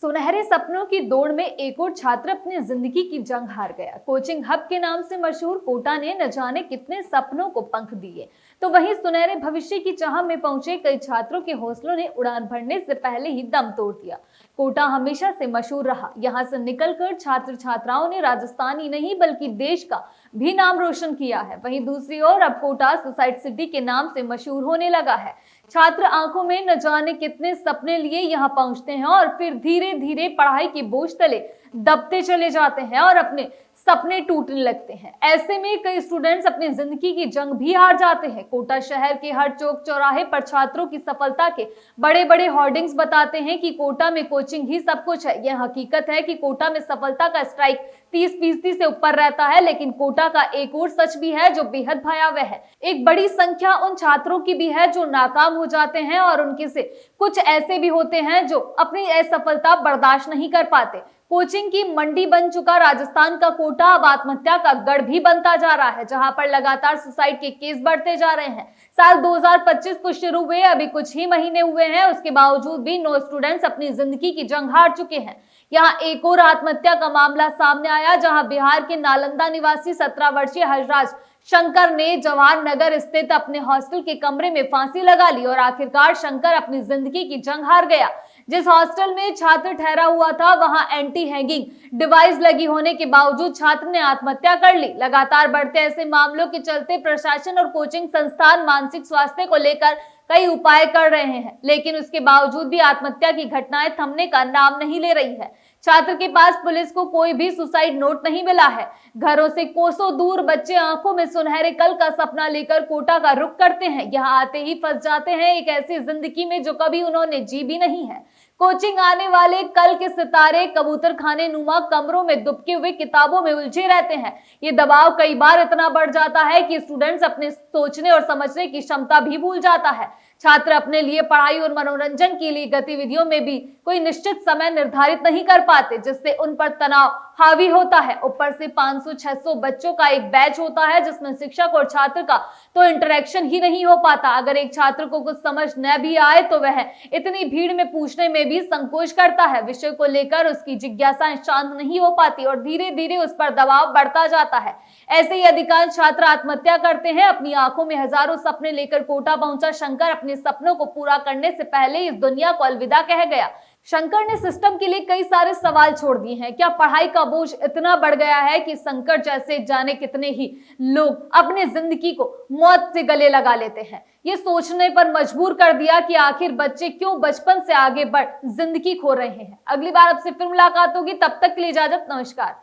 सुनहरे सपनों की दौड़ में एक और छात्र अपनी जिंदगी की जंग हार गया। कोचिंग हब के नाम से मशहूर कोटा ने न जाने कितने सपनों को पंख दिए, तो वहीं सुनहरे भविष्य की चाह में पहुंचे कई छात्रों के हौसलों ने उड़ान भरने से पहले ही दम तोड़ दिया। कोटा हमेशा से मशहूर रहा। यहां से निकलकर छात्र छात्राओं ने राजस्थान ही नहीं बल्कि देश का भी नाम रोशन किया है। वहीं दूसरी ओर अब कोटा सुसाइड सिटी के नाम से मशहूर होने लगा है। छात्र आंखों में न जाने कितने सपने लिए यहाँ पहुंचते हैं और फिर धीरे धीरे पढ़ाई के बोझ तले दबते चले जाते हैं और अपने सपने टूटने लगते हैं। ऐसे में कई स्टूडेंट्स अपनी जिंदगी की जंग भी हार जाते हैं। कोटा शहर के हर चौक चौराहे पर छात्रों की सफलता के बड़े बड़े होर्डिंग्स बताते हैं कि कोटा में कोचिंग ही सब कुछ है। यह हकीकत है कि कोटा में सफलता का स्ट्राइक 30% से ऊपर रहता है, लेकिन कोटा का एक और सच भी है जो बेहद भयावह है। एक बड़ी संख्या उन छात्रों की भी है जो नाकाम हो जाते हैं और उनके से कुछ ऐसे भी होते हैं जो अपनी असफलता बर्दाश्त नहीं कर पाते। कोचिंग की मंडी बन चुका राजस्थान का कोटा अब आत्महत्या का गढ़ भी बनता जा रहा है, जहां पर लगातार सुसाइड के केस बढ़ते जा रहे हैं। साल 2025 को शुरू हुए अभी कुछ ही महीने हुए हैं, उसके बावजूद भी 9 स्टूडेंट्स अपनी जिंदगी की जंग हार चुके हैं। यहाँ एक और आत्महत्या का मामला सामने आया, जहां बिहार के नालंदा निवासी 17 वर्षीय हर्षराज शंकर ने जवाहर नगर स्थित अपने हॉस्टल के कमरे में फांसी लगा ली और आखिरकार शंकर अपनी जिंदगी की जंग हार गया। जिस हॉस्टल में छात्र ठहरा हुआ था वहां एंटी हैंगिंग डिवाइस लगी होने के बावजूद छात्र ने आत्महत्या कर ली। लगातार बढ़ते ऐसे मामलों के चलते प्रशासन और कोचिंग संस्थान मानसिक स्वास्थ्य को लेकर कई उपाय कर रहे हैं, लेकिन उसके बावजूद भी आत्महत्या की घटनाएं थमने का नाम नहीं ले रही है। छात्र के पास पुलिस को कोई भी सुसाइड नोट नहीं मिला है। घरों से कोसों दूर बच्चे आंखों में सुनहरे कल का सपना लेकर कोटा का रुख करते हैं। यहाँ आते ही फंस जाते हैं एक ऐसी जिंदगी में जो कभी उन्होंने जी भी नहीं है। कोचिंग आने वाले कल के सितारे कबूतर खाने नुमा कमरों में दुबके हुए किताबों में उलझे रहते हैं। ये दबाव कई बार इतना बढ़ जाता है कि स्टूडेंट्स अपने सोचने और समझने की क्षमता भी भूल जाता है। छात्र अपने लिए पढ़ाई और मनोरंजन के लिए गतिविधियों में भी कोई निश्चित समय निर्धारित नहीं कर पाते, जिससे उन पर तनाव हावी होता है। ऊपर से 500-600 बच्चों का एक बैच होता है जिसमें शिक्षक और छात्र का तो इंटरेक्शन ही नहीं हो पाता। अगर एक छात्र को कुछ समझ न भी आए तो वह इतनी भीड़ में पूछने में भी संकोच करता है। विषय को लेकर उसकी जिज्ञासा शांत नहीं हो पाती और धीरे धीरे उस पर दबाव बढ़ता जाता है। ऐसे ही अधिकांश छात्र आत्महत्या करते हैं। अपनी आंखों में हजारों सपने लेकर कोटा पहुंचा शंकर अपने सपनों को पूरा करने से पहले इस दुनिया को अलविदा कह गया। शंकर ने सिस्टम के लिए कई सारे सवाल छोड़ दिए हैं। क्या पढ़ाई का बोझ इतना बढ़ गया है कि शंकर जैसे जाने कितने ही लोग अपने जिंदगी को मौत से गले लगा लेते हैं। ये सोचने पर मजबूर कर दिया कि आखिर बच्चे क्यों बचपन से आगे बढ़ जिंदगी खो रहे हैं। अगली बार आपसे फिर मुलाकात होगी, तब तक के लिए इजाजत, नमस्कार।